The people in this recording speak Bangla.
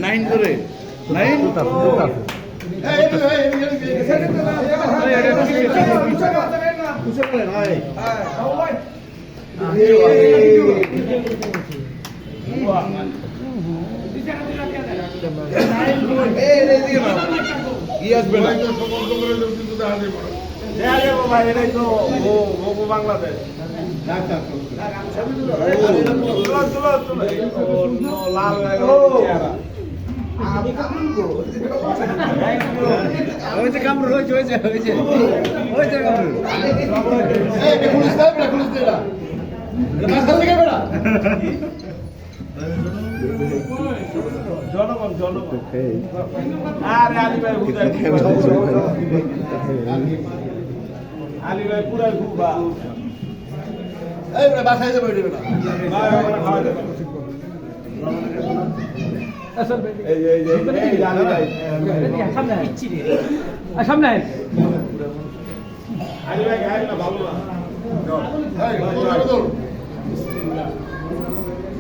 নাইন করে নাইন বাংলাদেশ কামড় হয়েছে হয়েছে হয়েছে হয়েছে জনগণ জনগণ আরে আলী ভাই আলী ভাই পুরা ঘুরবা এই বাসায় যাবে না সামনে আলী ভাই ভালো না